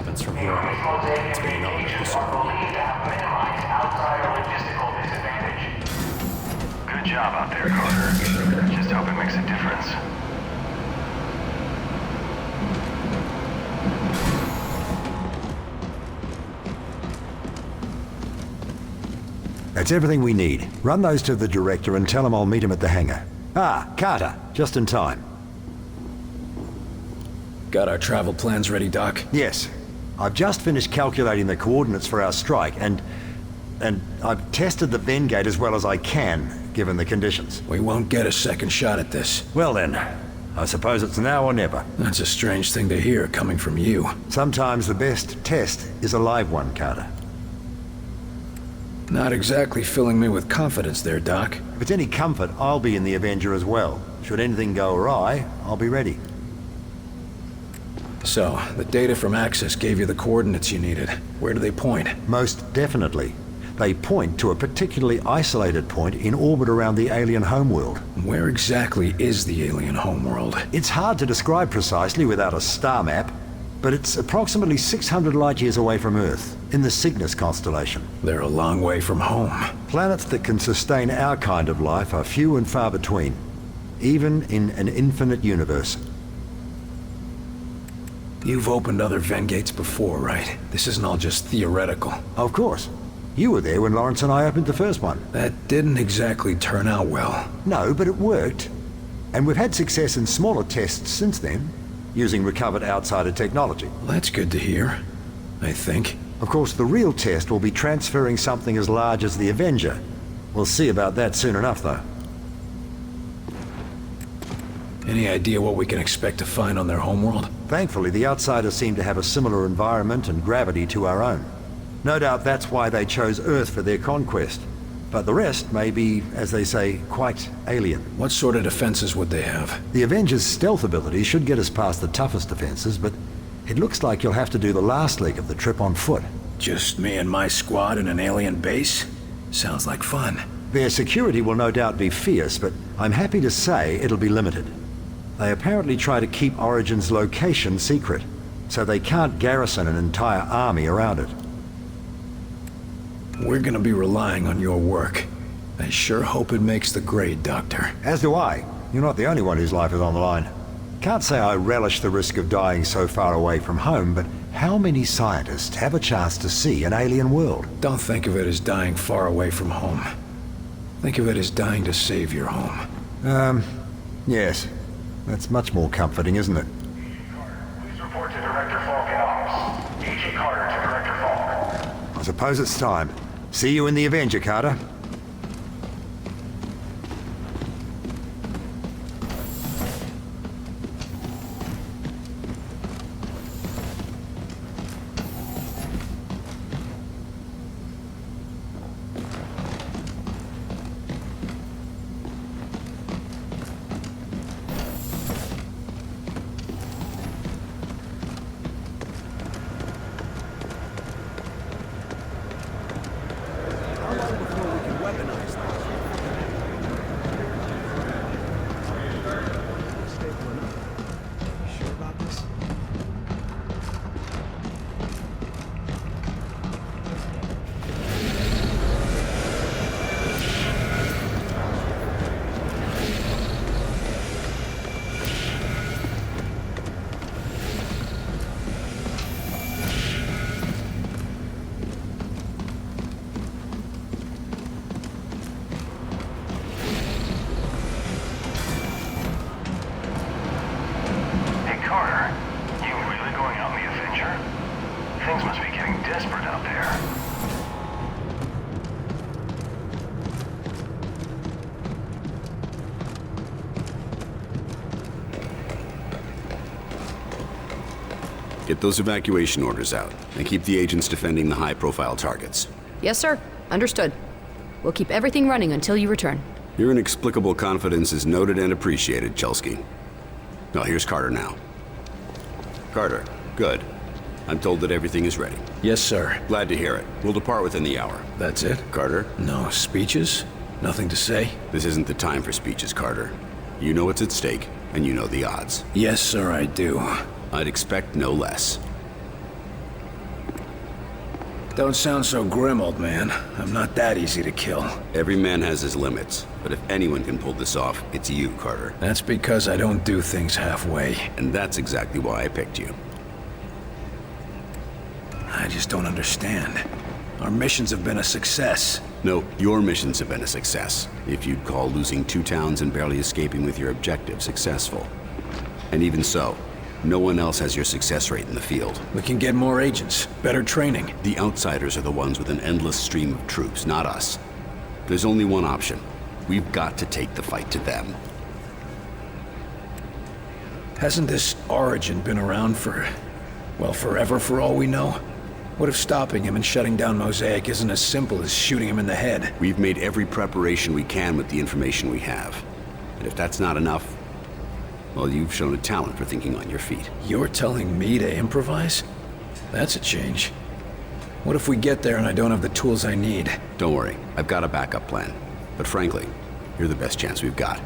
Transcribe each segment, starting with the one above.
happens from here, it's being on at the circle. Good job out there, Carter. Just hope it makes a difference. That's everything we need. Run those to the director and tell him I'll meet him at the hangar. Ah, Carter, just in time. Got our travel plans ready, Doc? Yes. I've just finished calculating the coordinates for our strike, and I've tested the Ven gate as well as I can, given the conditions. We won't get a second shot at this. Well then, I suppose it's now or never. That's a strange thing to hear coming from you. Sometimes the best test is a live one, Carter. Not exactly filling me with confidence there, Doc. If it's any comfort, I'll be in the Avenger as well. Should anything go awry, I'll be ready. So, the data from Axis gave you the coordinates you needed. Where do they point? Most definitely. They point to a particularly isolated point in orbit around the alien homeworld. Where exactly is the alien homeworld? It's hard to describe precisely without a star map, but it's approximately 600 light-years away from Earth, in the Cygnus constellation. They're a long way from home. Planets that can sustain our kind of life are few and far between, even in an infinite universe. You've opened other Ven gates before, right? This isn't all just theoretical. Of course. You were there when Lawrence and I opened the first one. That didn't exactly turn out well. No, but it worked. And we've had success in smaller tests since then, using recovered outsider technology. Well, that's good to hear, I think. Of course, the real test will be transferring something as large as the Avenger. We'll see about that soon enough, though. Any idea what we can expect to find on their homeworld? Thankfully, the outsiders seem to have a similar environment and gravity to our own. No doubt that's why they chose Earth for their conquest. But the rest may be, as they say, quite alien. What sort of defenses would they have? The Avenger's stealth ability should get us past the toughest defenses, but it looks like you'll have to do the last leg of the trip on foot. Just me and my squad in an alien base? Sounds like fun. Their security will no doubt be fierce, but I'm happy to say it'll be limited. They apparently try to keep Origin's location secret, so they can't garrison an entire army around it. We're gonna be relying on your work. I sure hope it makes the grade, Doctor. As do I. You're not the only one whose life is on the line. Can't say I relish the risk of dying so far away from home, but how many scientists have a chance to see an alien world? Don't think of it as dying far away from home. Think of it as dying to save your home. Yes. That's much more comforting, isn't it? Please report to Director Falk in office. Agent Carter to Director Falk. I suppose it's time. See you in the Avenger, Carter. Get those evacuation orders out, and keep the agents defending the high-profile targets. Yes, sir. Understood. We'll keep everything running until you return. Your inexplicable confidence is noted and appreciated, Chelsky. Oh, here's Carter now. Carter, good. I'm told that everything is ready. Yes, sir. Glad to hear it. We'll depart within the hour. That's it? Carter? No speeches? Nothing to say? This isn't the time for speeches, Carter. You know what's at stake, and you know the odds. Yes, sir, I do. I'd expect no less. Don't sound so grim, old man. I'm not that easy to kill. Every man has his limits, but if anyone can pull this off, it's you, Carter. That's because I don't do things halfway. And that's exactly why I picked you. I just don't understand. Our missions have been a success. No, your missions have been a success. If you'd call losing 2 towns and barely escaping with your objective successful. And even so, no one else has your success rate in the field. We can get more agents, better training. The outsiders are the ones with an endless stream of troops, not us. There's only one option. We've got to take the fight to them. Hasn't this origin been around for, well, forever for all we know? What if stopping him and shutting down Mosaic isn't as simple as shooting him in the head? We've made every preparation we can with the information we have. And if that's not enough, well, you've shown a talent for thinking on your feet. You're telling me to improvise? That's a change. What if we get there and I don't have the tools I need? Don't worry, I've got a backup plan. But frankly, you're the best chance we've got.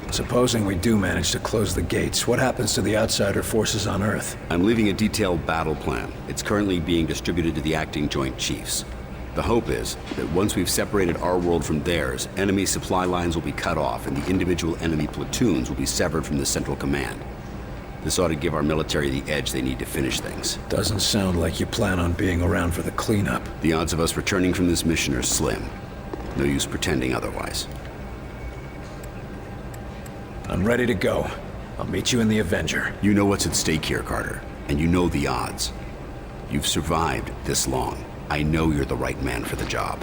Supposing we do manage to close the gates, what happens to the outsider forces on Earth? I'm leaving a detailed battle plan. It's currently being distributed to the acting Joint Chiefs. The hope is that once we've separated our world from theirs, enemy supply lines will be cut off and the individual enemy platoons will be severed from the central command. This ought to give our military the edge they need to finish things. Doesn't sound like you plan on being around for the cleanup. The odds of us returning from this mission are slim. No use pretending otherwise. I'm ready to go. I'll meet you in the Avenger. You know what's at stake here, Carter, and you know the odds. You've survived this long. I know you're the right man for the job.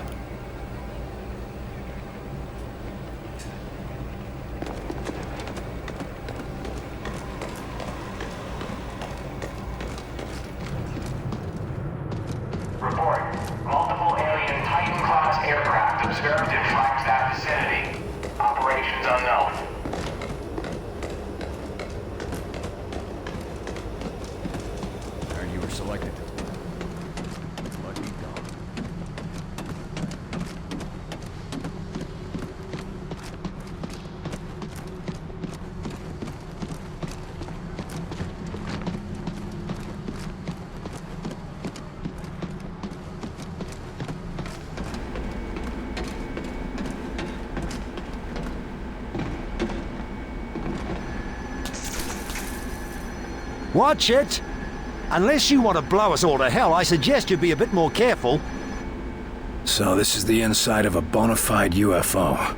Report. Multiple alien Titan-class aircraft observed in Flagstaff vicinity. Operations unknown. You were selected. Lucky dog. Watch it! Unless you want to blow us all to hell, I suggest you be a bit more careful. So this is the inside of a bona fide UFO.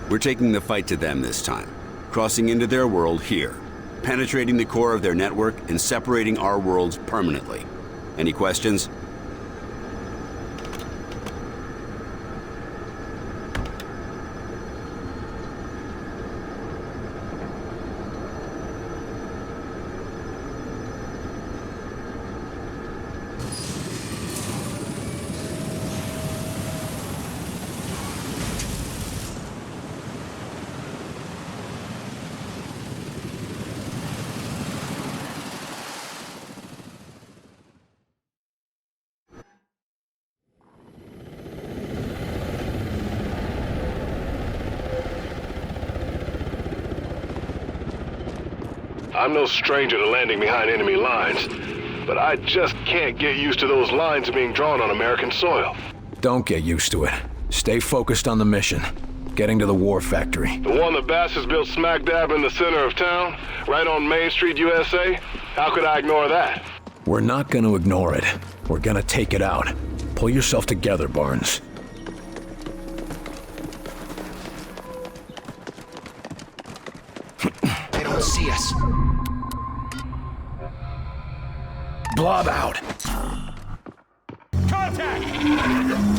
We're taking the fight to them this time, crossing into their world here, penetrating the core of their network and separating our worlds permanently. Any questions? I'm no stranger to landing behind enemy lines, but I just can't get used to those lines being drawn on American soil. Don't get used to it. Stay focused on the mission. Getting to the war factory. The one the bastards built smack dab in the center of town, right on Main Street, USA? How could I ignore that? We're not gonna ignore it. We're gonna take it out. Pull yourself together, Barnes. They don't see us. Blob out. Contact!